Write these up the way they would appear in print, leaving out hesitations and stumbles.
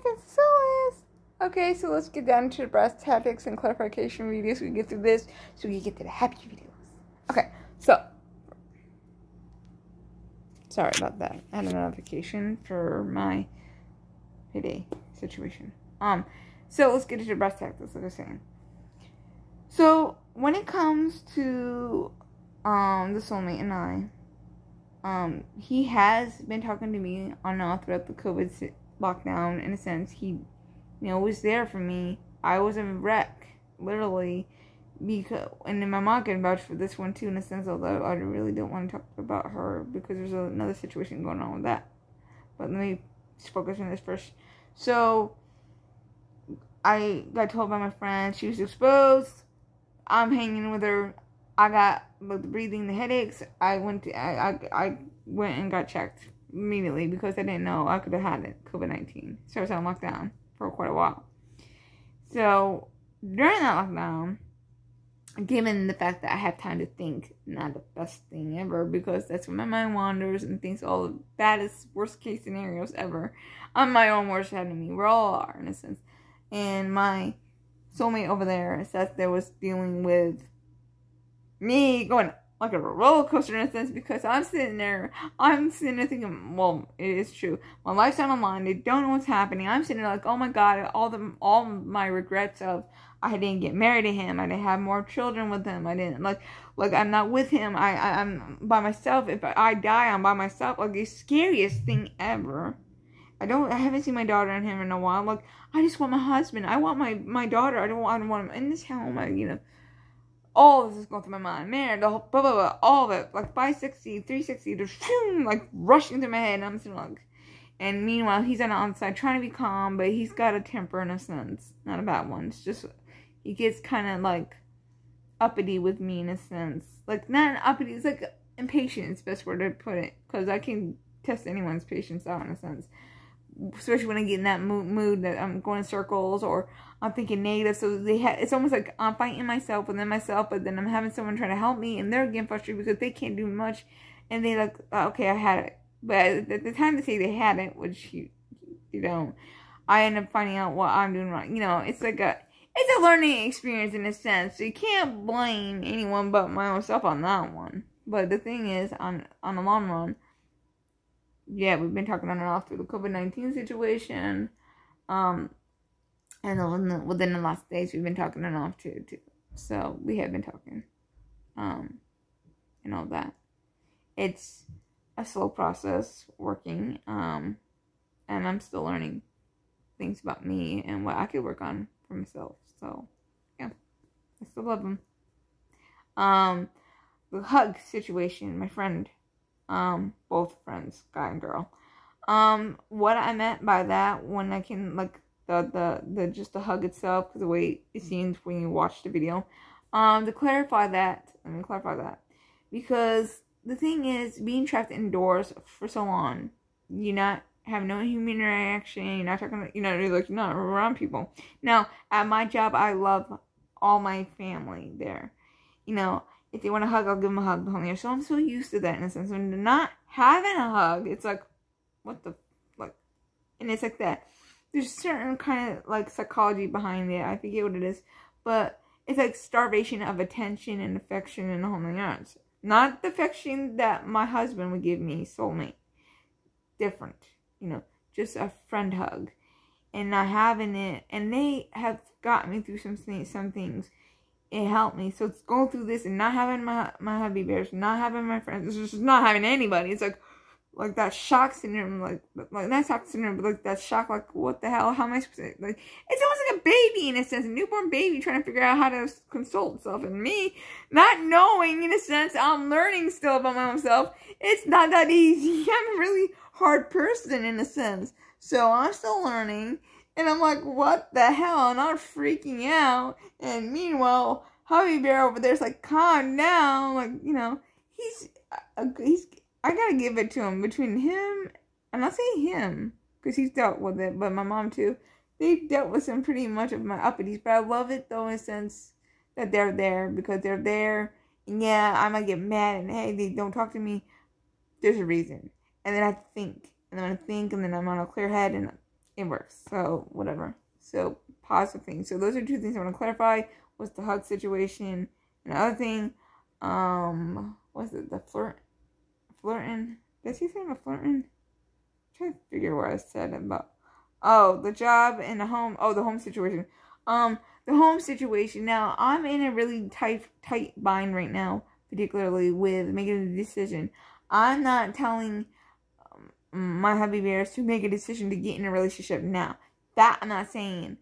DancingSouless. Okay, so let's get down to the brass tactics and clarification videos. We can get through this so we can get to the happy videos. Okay, so sorry about that. I had a notification for my Payday Situation. So let's get into the brass tactics, like I was saying. So when it comes to the soulmate and I, he has been talking to me on and off throughout the COVID lockdown. In a sense, he, was there for me. I was a wreck, literally, because, and then my mom can vouch for this one too, in a sense, although I really don't want to talk about her because there's another situation going on with that. But let me just focus on this first. So I got told by my friend she was exposed. I'm hanging with her. I got the breathing, the headaches. I went and got checked immediately because I didn't know I could have had it, COVID-19. So I was on lockdown for quite a while. So during that lockdown, given the fact that I have time to think, not the best thing ever, because that's when my mind wanders and thinks all the baddest, worst case scenarios ever. I'm my own worst enemy. We all are, in a sense. And my soulmate over there says there was dealing with me going like a roller coaster, in a sense, because I'm sitting there thinking, well, it is true. My life's on the line. They don't know what's happening. I'm sitting there like, oh my God, all my regrets of I didn't get married to him. I didn't have more children with him. I didn't like I'm not with him. I'm by myself. If I die, I'm by myself. Like the scariest thing ever. I haven't seen my daughter and him in a while. Like, I just want my husband. I want my daughter. I don't want him in this home. All this is going through my mind. Man, the whole, blah, blah, blah, all of it. Like 560, 360, just like rushing through my head. And I'm sitting like, and meanwhile, he's on the outside trying to be calm, but he's got a temper in a sense. Not a bad one. It's just, he gets kind of like uppity with me in a sense. Like, not uppity, it's like impatient is the best word to put it. Because I can test anyone's patience out in a sense. Especially when I get in that mood that I'm going in circles or I'm thinking negative. So it's almost like I'm fighting myself within myself, but then I'm having someone trying to help me and they're getting frustrated because they can't do much. And they like, okay, I had it. But at the time they say they had it, which you don't, I end up finding out what I'm doing wrong. It's like it's a learning experience in a sense. So you can't blame anyone but my own self on that one. But the thing is, on the long run, yeah, we've been talking on and off through the COVID-19 situation. And within the last days, we've been talking on and off too. So we have been talking. And all that. It's a slow process working. And I'm still learning things about me and what I could work on for myself. So, yeah. I still love him. The hug situation, my friend. Both friends, guy and girl. What I meant by that, when I can, like, the just the hug itself, because the way it seems when you watch the video, to clarify that, because the thing is, being trapped indoors for so long, you're not having no human interaction, you're not talking, you're not around people. Now, at my job, I love all my family there, If they want a hug, I'll give them a hug. So I'm so used to that in a sense. When they're not having a hug, it's like, what the, like, and it's like that. There's certain kind of, like, psychology behind it. I forget what it is. But it's like starvation of attention and affection and the whole nine yards. Not the affection that my husband would give me, soulmate. Different. Just a friend hug. And not having it. And they have gotten me through some things. It helped me. So it's going through this and not having my hubby bears, not having my friends, it's just not having anybody. It's like that shock syndrome, like not shock syndrome, but like that shock, like what the hell? How am I supposed to, like, it's almost like a baby in a sense, a newborn baby trying to figure out how to console itself, and me not knowing in a sense. I'm learning still about my own self. It's not that easy. I'm a really hard person in a sense, so I'm still learning. And I'm like, what the hell? And I'm freaking out. And meanwhile, Hubby Bear over there's like, calm down. Like, he's I gotta give it to him. Between him, and I'll say him, because he's dealt with it, but my mom too. They've dealt with some pretty much of my uppities. But I love it though, in a sense that they're there, because they're there. And yeah, I might get mad and, hey, they don't talk to me. There's a reason. And then I think. And then I think, and then I'm on a clear head, and it works. So, whatever. So, positive things. So, those are two things I want to clarify. Was the hug situation. Another thing, was it the flirting? Did he say about flirting? I'm trying to figure what I said about. Oh, the job and the home. Oh, the home situation. The home situation. Now, I'm in a really tight bind right now, particularly with making a decision. I'm not telling my hubby bears to make a decision to get in a relationship now. That I'm not saying.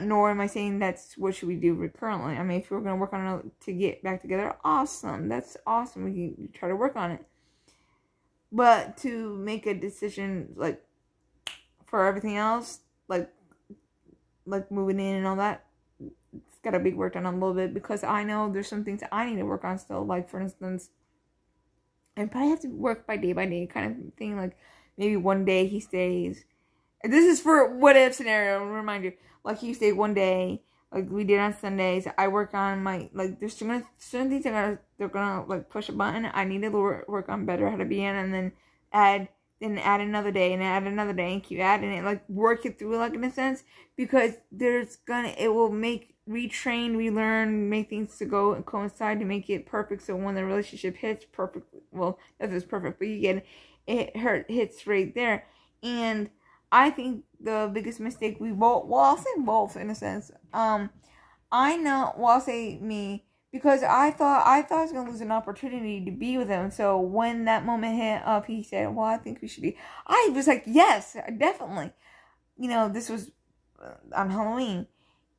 Nor am I saying that's what should we do currently. I mean, if we're going to work on it to get back together, awesome. That's awesome. We can try to work on it. But to make a decision, like, for everything else, like moving in and all that, it's got to be worked on a little bit, because I know there's some things I need to work on still. Like, for instance, I probably have to work by day kind of thing. Like, maybe one day he stays. And this is for what if scenario, I'll remind you. Like, he stayed one day, like we did on Sundays. I work on my, like, there's certain things they're gonna, like, push a button. I need to work on better how to be in, and then add another day, and keep adding it, like, work it through, like, in a sense, because it will make, retrain, relearn, make things to go and coincide to make it perfect, so when the relationship hits perfect, well, that's just perfect, but you get it hits right there. And I think the biggest mistake we both, well, I'll say both in a sense. I know, well, I'll say me, because I thought I was going to lose an opportunity to be with him. So when that moment hit up, he said, well, I think we should be. I was like, yes, definitely. You know, this was on Halloween.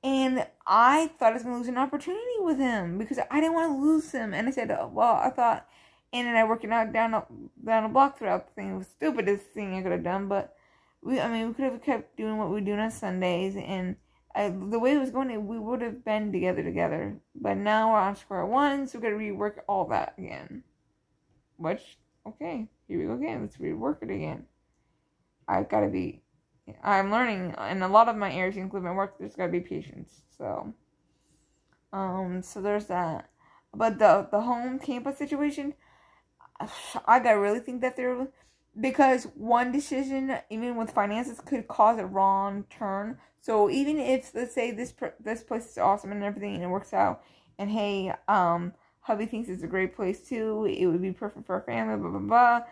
And I thought I was going to lose an opportunity with him because I didn't want to lose him. And I said, well, I thought, and then I working out down a block throughout the thing. It was the stupidest thing I could have done, but we could have kept doing what we were doing on Sundays, and the way it was going, we would have been together. But now we're on square one, so we got to rework all that again. Which, okay, here we go again. Let's rework it again. I'm learning, in a lot of my areas, including my work, there's got to be patience. So there's that. But the home campus situation, I gotta really think that they're, because one decision, even with finances, could cause a wrong turn. So even if, let's say, this place is awesome and everything, and it works out, and hey, hubby thinks it's a great place too, it would be perfect for our family, blah, blah, blah.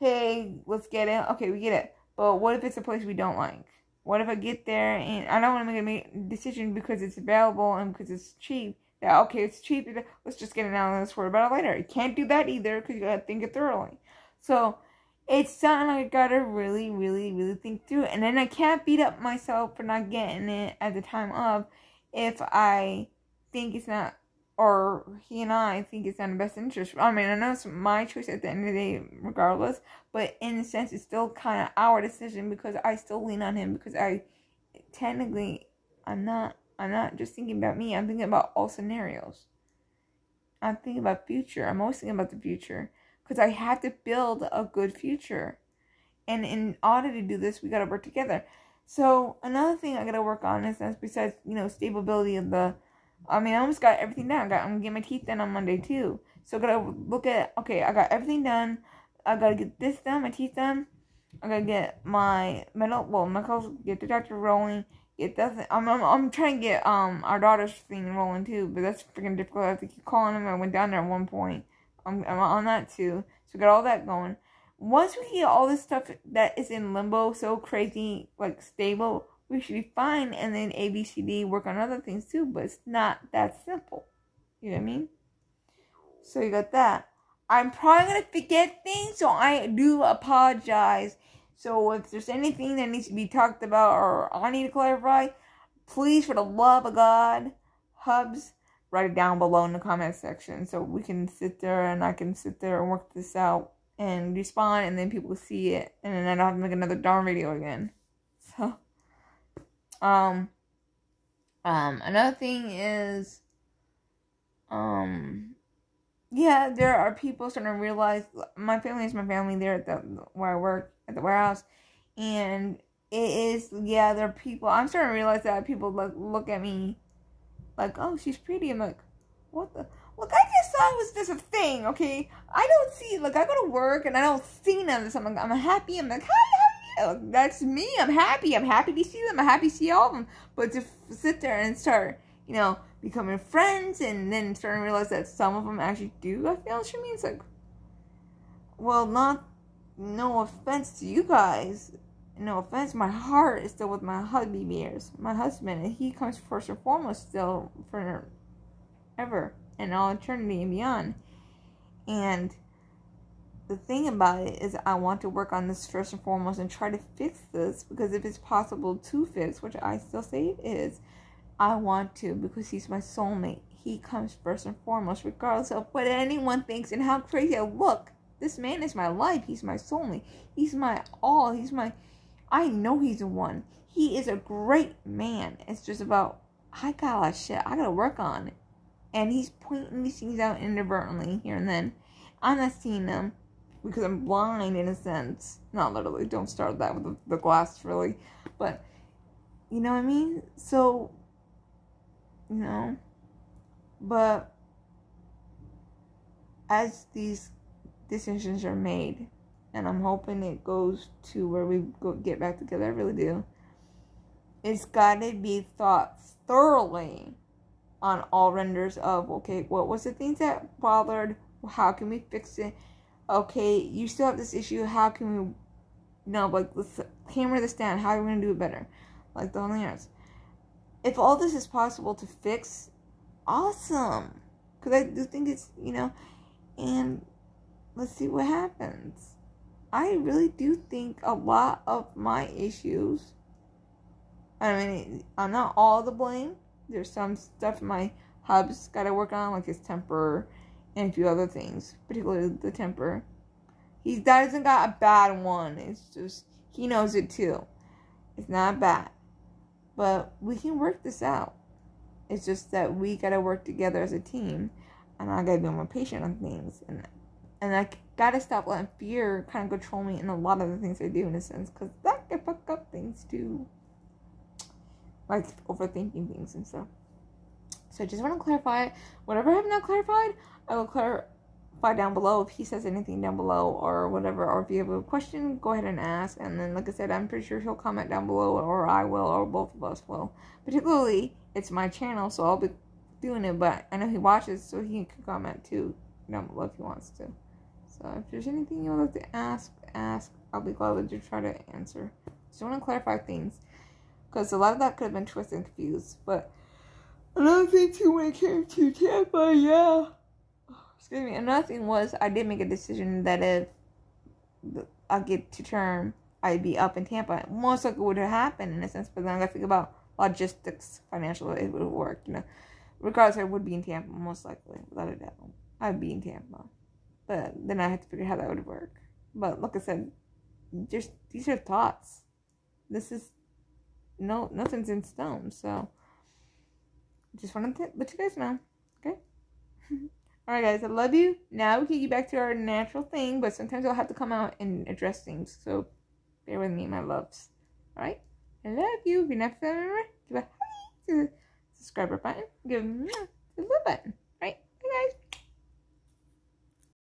Hey, let's get it. Okay, we get it. But what if it's a place we don't like? What if I get there and I don't want to make a decision because it's available and because it's cheap? That, okay, it's cheap, let's just get it now and let's worry about it later. You can't do that either, because you gotta think it thoroughly. So it's something I gotta really, really, really think through. And then I can't beat up myself for not getting it at the time of, if I think it's not, or he and I think it's not in the best interest. I mean, I know it's my choice at the end of the day, regardless. But in a sense, it's still kind of our decision, because I still lean on him. Because I'm not just thinking about me. I'm thinking about all scenarios. I'm thinking about future. I'm always thinking about the future. Because I have to build a good future. And in order to do this, we got to work together. So, another thing I got to work on is, besides, stability of the, I almost got everything done. I'm going to get my teeth done on Monday, too. So, I got to look at, okay, I got everything done. I got to get this done, my teeth done. I got to get my medicals, get the doctor rolling. Get that. I'm trying to get our daughter's thing rolling, too. But that's freaking difficult. I have to keep calling him. I went down there at one point. I'm on that too. So we got all that going. Once we get all this stuff that is in limbo, so crazy, like stable, we should be fine. And then ABCD, work on other things too. But it's not that simple. You know what I mean? So you got that. I'm probably going to forget things, so I do apologize. So if there's anything that needs to be talked about or I need to clarify, please, for the love of God, hubs, write it down below in the comment section so we can sit there and I can sit there and work this out and respond, and then people see it, and then I don't have to make another darn video again. So, another thing is, yeah, there are people starting to realize my family is my family there at where I work at the warehouse, and it is, yeah, there are people, I'm starting to realize that people look at me like, oh, she's pretty. I'm like, what the? Look, I just thought it was just a thing, okay? I don't see, like, I go to work and I don't see none of this. I'm like, I'm happy. I'm like, hi, how are That's me. I'm happy. I'm happy to see them. I'm happy to see all of them. But to sit there and start, becoming friends and then starting to realize that some of them actually do have feelings for me, it's like, well, no offense to you guys. No offense. My heart is still with my hubby bears, my husband, and he comes first and foremost still forever and all eternity and beyond. And the thing about it is I want to work on this first and foremost and try to fix this, because if it's possible to fix, which I still say it is, I want to, because he's my soulmate. He comes first and foremost, regardless of what anyone thinks and how crazy I look. This man is my life. He's my soulmate. He's my all. I know he's the one. He is a great man. It's just about, I got a lot of shit I gotta work on. And he's pointing these things out inadvertently here and then. I'm not seeing them because I'm blind in a sense. Not literally. Don't start that with the glass, really. But, you know what I mean? So, But as these decisions are made, and I'm hoping it goes to where we get back together, I really do. It's got to be thought thoroughly on all renders of, okay, what was the things that bothered? How can we fix it? Okay, you still have this issue. How can we, let's hammer this down. How are we going to do it better? Like the whole thing is. If all this is possible to fix, awesome. Because I do think it's, and let's see what happens. I really do think a lot of my issues, I'm not all the blame. There's some stuff my hub's got to work on, like his temper and a few other things, particularly the temper. He doesn't got a bad one. It's just, he knows it too. It's not bad. But we can work this out. It's just that we got to work together as a team. And I got to be more patient on things. And I got to stop letting fear kind of control me in a lot of the things I do, in a sense. Because that can fuck up things too. Like overthinking things and stuff. So I just want to clarify. Whatever I have not clarified, I will clarify down below. If he says anything down below or whatever. Or if you have a question, go ahead and ask. And then, like I said, I'm pretty sure he'll comment down below. Or I will. Or both of us will. Particularly, it's my channel. So I'll be doing it. But I know he watches. So he can comment too down below if he wants to. So if there's anything you would like to ask. I'll be glad to try to answer. Just want to clarify things. Because a lot of that could have been twisted and confused. But another thing too, when it came to Tampa, excuse me. Another thing was, I did make a decision that if I get to term, I'd be up in Tampa. Most likely would have happened in a sense. But then I got to think about logistics, financial, it would have worked. Regardless, I would be in Tampa, most likely. Without a doubt. I'd be in Tampa. But then I had to figure out how that would work. But like I said, just these are thoughts. This is nothing's in stone. So just wanted to let you guys know. Okay? Alright guys, I love you. Now we can get back to our natural thing, but sometimes I'll have to come out and address things. So bear with me, my loves. Alright? I love you. If you're not familiar, give a hi to the subscriber button. Give a the love button.